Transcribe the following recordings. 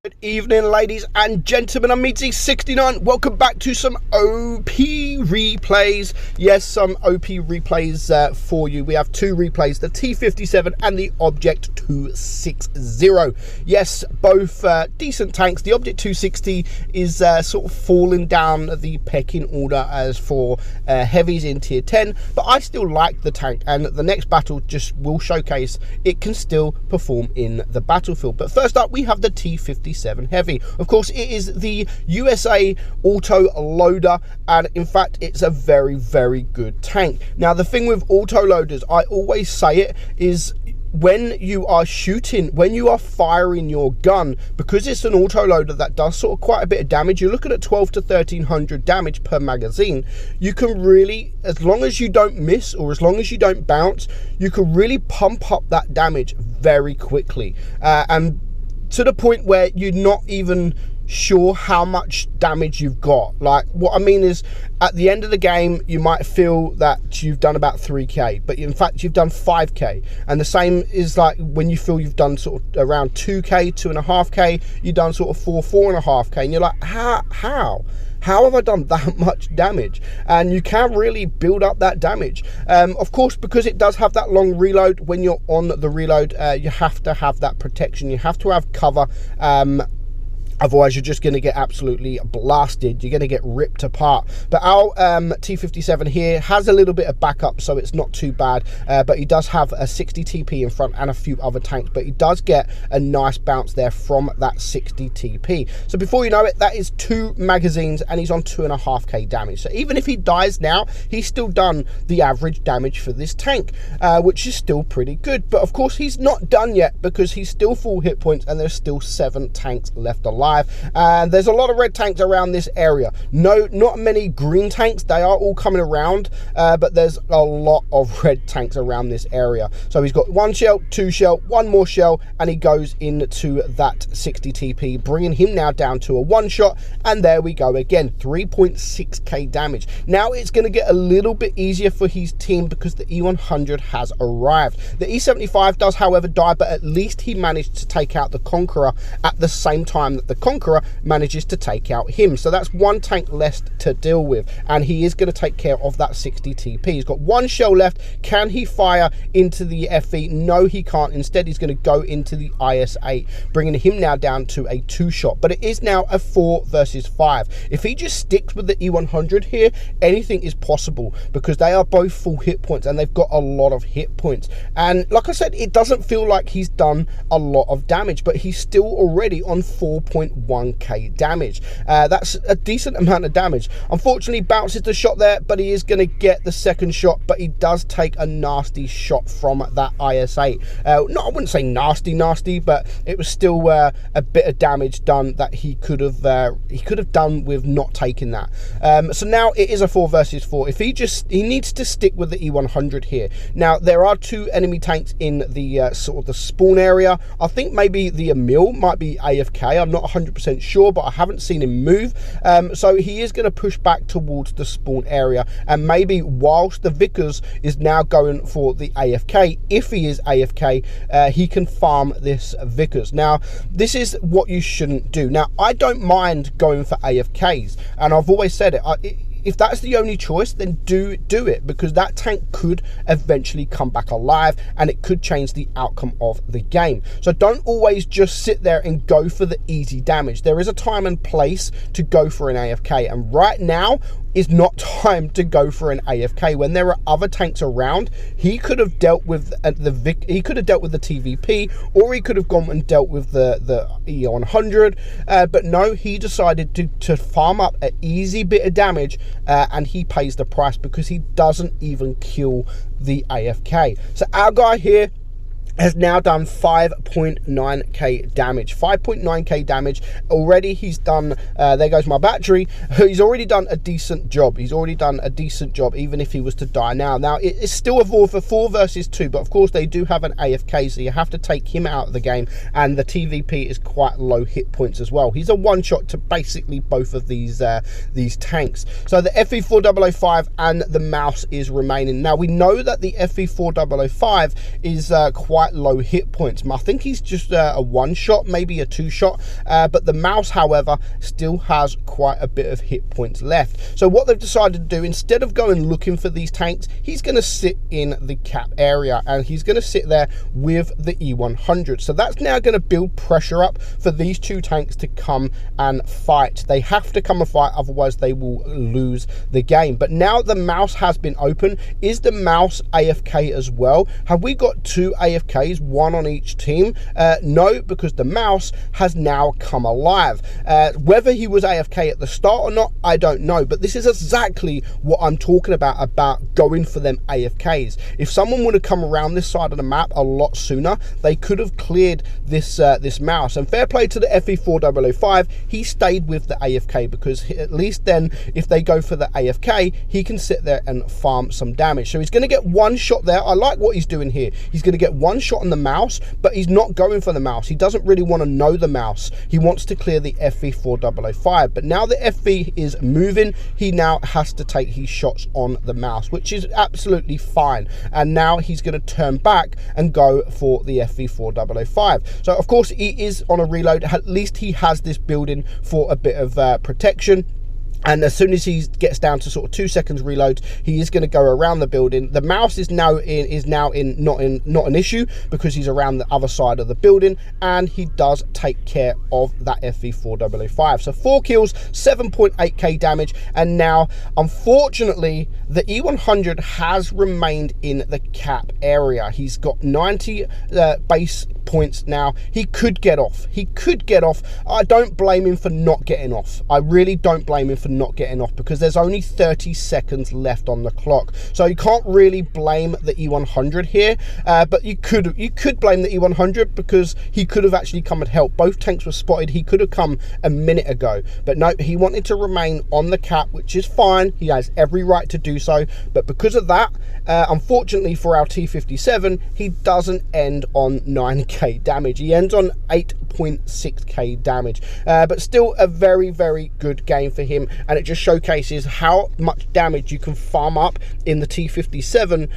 Good evening, ladies and gentlemen. I'm meadsy69. Welcome back to some OP replays. Yes, some OP replays for you. We have two replays, the T57 and the Object 260. Yes, both decent tanks. The Object 260 is sort of falling down the pecking order as for heavies in tier 10, but I still like the tank, and the next battle just will showcase it can still perform in the battlefield. But first up, we have the T57 Heavy. Of course, it is the USA auto loader, and in fact it's a very good tank. Now, the thing with auto loaders, I always say it, is when you are shooting, when you are firing your gun, because it's an auto loader that does sort of quite a bit of damage, you're looking at 12 to 1300 damage per magazine. You can really, as long as you don't miss or as long as you don't bounce, you can really pump up that damage very quickly, and to the point where you're not even sure how much damage you've got. Like, what I mean is, at the end of the game, you might feel that you've done about 3k, but in fact you've done 5k. And the same is like when you feel you've done sort of around 2k, 2.5k, you've done sort of 4.5k, and you're like, how have I done that much damage? And you can really build up that damage. Of course, because it does have that long reload, when you're on the reload, you have to have that protection. You have to have cover. Otherwise, you're just going to get absolutely blasted. You're going to get ripped apart. But our T57 here has a little bit of backup, so it's not too bad. But he does have a 60 TP in front and a few other tanks. But he does get a nice bounce there from that 60 TP. So before you know it, that is 2 magazines, and he's on 2.5k damage. So even if he dies now, he's still done the average damage for this tank, which is still pretty good. But of course, he's not done yet, because he's still full hit points, and there's still 7 tanks left alive. And there's a lot of red tanks around this area. Not many green tanks. They are all coming around, but there's a lot of red tanks around this area. So he's got 1 shell, 2 shell, 1 more shell, and he goes into that 60 TP, bringing him now down to a 1 shot. And there we go again, 3.6k damage. Now it's going to get a little bit easier for his team, because the E100 has arrived. The E75 does, however, die, but at least he managed to take out the Conqueror at the same time that the Conqueror manages to take out him. So that's 1 tank less to deal with, and he is going to take care of that 60 TP. He's got 1 shell left. Can he fire into the FE? No, he can't. Instead, he's going to go into the IS-8, bringing him now down to a 2 shot. But it is now a 4 versus 5. If he just sticks with the E100 here, anything is possible, because they are both full hit points, and they've got a lot of hit points. And like I said, it doesn't feel like he's done a lot of damage, but he's still already on 4.1k damage. That's a decent amount of damage. Unfortunately, bounces the shot there, but he is going to get the second shot. But he does take a nasty shot from that IS-8. No, I wouldn't say nasty, but it was still a bit of damage done that he could have done with not taking that. So now it is a 4 versus 4. If he needs to stick with the E100 here. Now there are 2 enemy tanks in the sort of the spawn area. I think maybe the Emil might be AFK. I'm not 100% sure, but I haven't seen him move. So he is going to push back towards the spawn area, and maybe whilst the Vickers is now going for the AFK, if he is AFK, he can farm this Vickers. Now, this is what you shouldn't do. Now, I don't mind going for AFKs, and I've always said it. If that's the only choice, then do it, because that tank could eventually come back alive, and it could change the outcome of the game. So don't always just sit there and go for the easy damage. There is a time and place to go for an AFK, and right now is not time to go for an AFK when there are other tanks around. He could have dealt with he could have dealt with the TVP, or he could have gone and dealt with the E100, but no, he decided to farm up an easy bit of damage, and he pays the price, because he doesn't even kill the AFK. So our guy here has now done 5.9k damage. 5.9k damage already. He's done, there goes my battery. He's already done a decent job. He's already done a decent job, even if he was to die now. Now, it's still a 4 versus 2, but of course they do have an AFK, so you have to take him out of the game, and the TVP is quite low hit points as well. He's a 1 shot to basically both of these tanks. So the FE4005 and the mouse is remaining. Now, we know that the FE4005 is quite quite low hit points. I think he's just a one shot, maybe a two shot, but the mouse, however, still has quite a bit of hit points left. So what they've decided to do, instead of going looking for these tanks, he's going to sit in the cap area, and he's going to sit there with the E100. So that's now going to build pressure up for these two tanks to come and fight. They have to come and fight, otherwise they will lose the game. But now the mouse has been open. Is the mouse AFK as well? Have we got two AFKs, one on each team? No, because the mouse has now come alive. Whether he was AFK at the start or not, I don't know, but this is exactly what I'm talking about going for them AFKs. If someone would have come around this side of the map a lot sooner, they could have cleared this this mouse. And fair play to the FE4005, he stayed with the AFK, because at least then if they go for the AFK, he can sit there and farm some damage. So he's going to get one shot there. I like what he's doing here. He's going to get one shot on the mouse, but he's not going for the mouse. He doesn't really want to know the mouse. He wants to clear the FE4005. But now the FE is moving, he now has to take his shots on the mouse, which is absolutely fine. And now he's going to turn back and go for the FE4005. So of course he is on a reload. At least he has this building for a bit of protection. And as soon as he gets down to sort of 2 seconds reload, he is going to go around the building. The mouse is now not an issue, because he's around the other side of the building, and he does take care of that FE4005. So 4 kills, 7.8k damage, and now unfortunately the E100 has remained in the cap area. He's got 90 base points now. He could get off. I don't blame him for not getting off. I really don't blame him for not getting off, because there's only 30 seconds left on the clock. So you can't really blame the E100 here, but you could blame the E100, because he could have actually come and helped. Both tanks were spotted. He could have come a minute ago, but no, he wanted to remain on the cap, which is fine. He has every right to do so, but because of that, unfortunately for our T57, he doesn't end on 9k damage. He ends on 8.6k damage, but still a very, very good game for him, and it just showcases how much damage you can farm up in the T57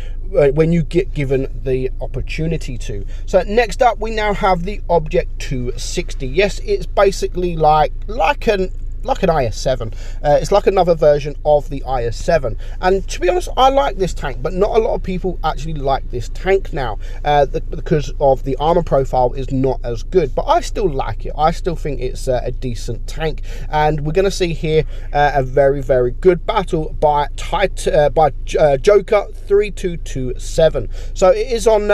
when you get given the opportunity to. So next up, we now have the Object 260. Yes, it's basically like an IS-7. It's like another version of the IS-7, and to be honest, I like this tank, but not a lot of people actually like this tank now, because of the armor profile is not as good, but I still like it. I still think it's a decent tank, and we're going to see here a very, very good battle by Joker 3227. So it is on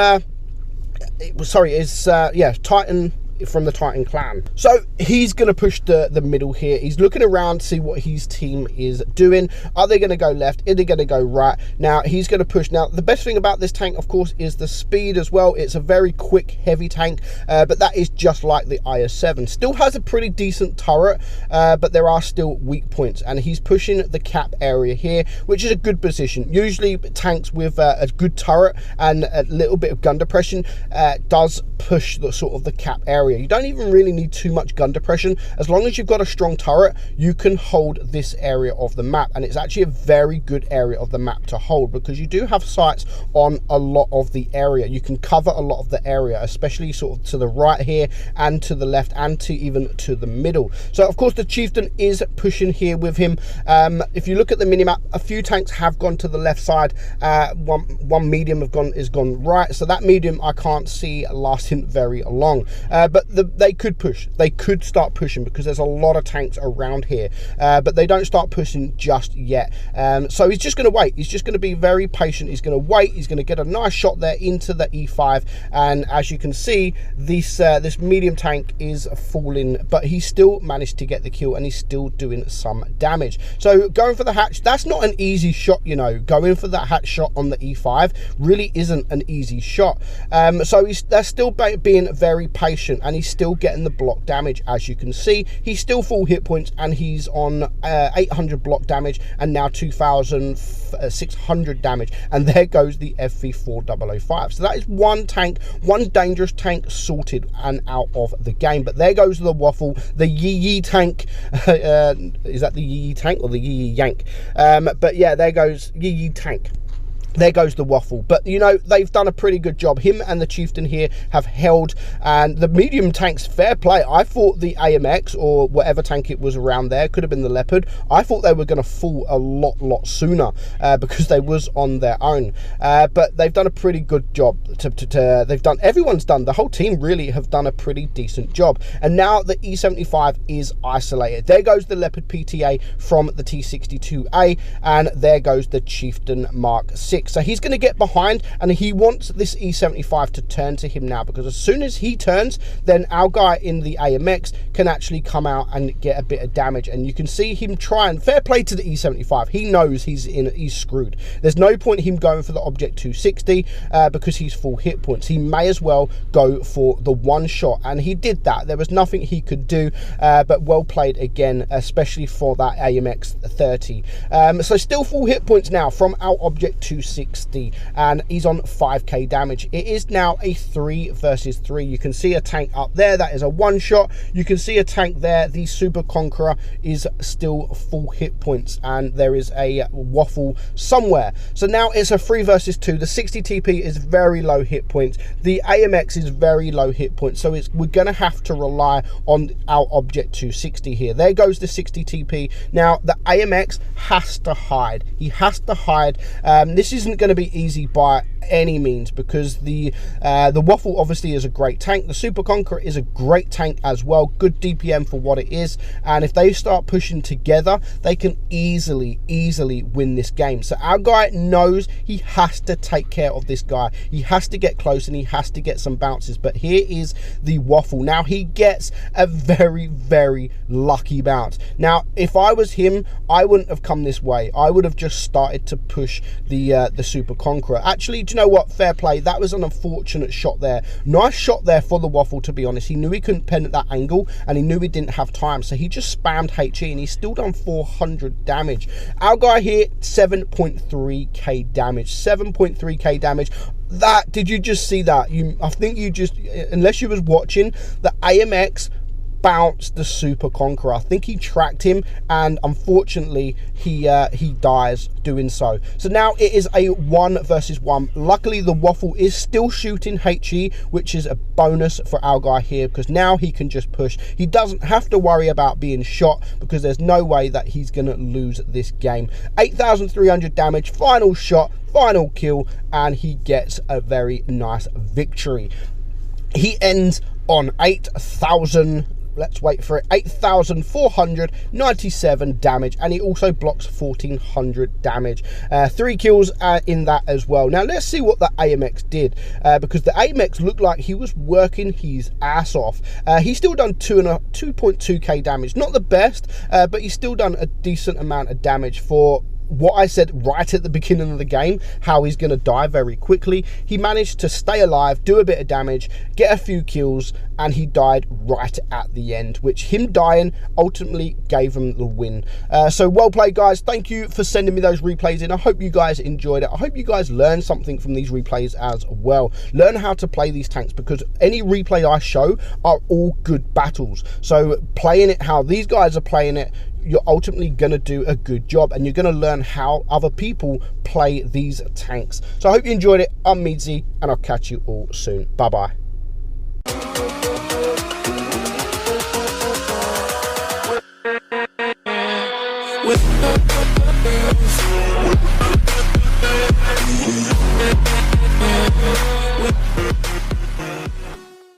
Titan, from the Titan clan. So he's going to push the middle here. He's looking around to see what his team is doing. Are they going to go left? Are they going to go right? Now he's going to push. Now the best thing about this tank, of course, is the speed as well. It's a very quick, heavy tank, but that is just like the IS-7. Still has a pretty decent turret, but there are still weak points, and he's pushing the cap area here, which is a good position. Usually tanks with a good turret and a little bit of gun depression does push the sort of the cap area. You don't even really need too much gun depression. As long as you've got a strong turret, you can hold this area of the map, and it's actually a very good area of the map to hold, because you do have sights on a lot of the area. You can cover a lot of the area, especially sort of to the right here and to the left and to even to the middle. So of course the Chieftain is pushing here with him. If you look at the minimap, a few tanks have gone to the left side. One medium is gone right, so that medium I can't see lasting very long, but they could push. They could start pushing, because there's a lot of tanks around here, but they don't start pushing just yet. So he's just going to wait. He's just going to be very patient. He's going to wait. He's going to get a nice shot there into the E5, and as you can see, this medium tank is falling, but he still managed to get the kill, and he's still doing some damage. So going for the hatch, that's not an easy shot, you know. Going for that hatch shot on the E5 really isn't an easy shot. So they're still being very patient, and he's still getting the block damage. As you can see, he's still full hit points, and he's on 800 block damage, and now 2,600 damage, and there goes the FE4005. So that is one tank, one dangerous tank sorted and out of the game. But there goes the waffle, the Yee tank. Is that the Yee tank or the Yee Yank? But yeah, there goes Yee tank. there goes the waffle. But you know, they've done a pretty good job. Him and the chieftain here have held, and the medium tanks, fair play. I thought the AMX or whatever tank it was around there, could have been the leopard, I thought they were going to fall a lot sooner because they was on their own, but they've done a pretty good job. Everyone's done, the whole team really have done a pretty decent job. And now the E75 is isolated. There goes the leopard PTA from the T62A, and there goes the chieftain Mark 6. So he's going to get behind, and he wants this E75 to turn to him now, because as soon as he turns, then our guy in the AMX can actually come out and get a bit of damage. And you can see him trying. Fair play to the E75. He knows he's screwed. There's no point him going for the Object 260 because he's full hit points. He may as well go for the one shot, and he did that. There was nothing he could do, but well played again, especially for that AMX 30. So still full hit points now from our Object 260, and he's on 5k damage. It is now a 3 versus 3. You can see a tank up there, that is a one shot. You can see a tank there, the Super Conqueror is still full hit points, and there is a waffle somewhere. So now it's a 3 versus 2. The 60 TP is very low hit points, the AMX is very low hit points, so we're gonna have to rely on our Object 260 here. There goes the 60 TP. Now the AMX has to hide. He has to hide. This isn't going to be easy by any means, because the waffle obviously is a great tank. The Super Conqueror is a great tank as well, good DPM for what it is, and if they start pushing together, they can easily win this game. So our guy knows he has to take care of this guy. He has to get close and he has to get some bounces. But here is the waffle. Now he gets a very lucky bounce. Now if I was him, I wouldn't have come this way. I would have just started to push the Super Conqueror. Actually, do you know what? Fair play. That was an unfortunate shot there. Nice shot there for the waffle, to be honest. He knew he couldn't pen at that angle, and he knew he didn't have time, so he just spammed HE, and he's still done 400 damage. Our guy here, 7.3k damage. 7.3k damage. That, did you just see that? I think you just, unless you was watching, the AMX bounced the Super Conqueror. I think he tracked him, and unfortunately he dies doing so. So now it is a 1 versus 1. Luckily the waffle is still shooting HE, which is a bonus for our guy here, because now he can just push. He doesn't have to worry about being shot, because there's no way that he's gonna lose this game. 8,300 damage, final shot, final kill, and he gets a very nice victory. He ends on 8,000, let's wait for it, 8,497 damage, and he also blocks 1,400 damage. 3 kills in that as well. Now let's see what the AMX did, because the AMX looked like he was working his ass off. He's still done 2.2k damage. Not the best, but he's still done a decent amount of damage for what I said right at the beginning of the game, how he's going to die very quickly. He managed to stay alive, do a bit of damage, get a few kills, and he died right at the end, which him dying ultimately gave him the win. So well played, guys. Thank you for sending me those replays in. I hope you guys enjoyed it. I hope you guys learned something from these replays as well. Learn how to play these tanks, because any replay I show are all good battles. So playing it how these guys are playing it, you're ultimately going to do a good job, and you're going to learn how other people play these tanks. So I hope you enjoyed it. I'm Meadsy, and I'll catch you all soon. Bye bye. With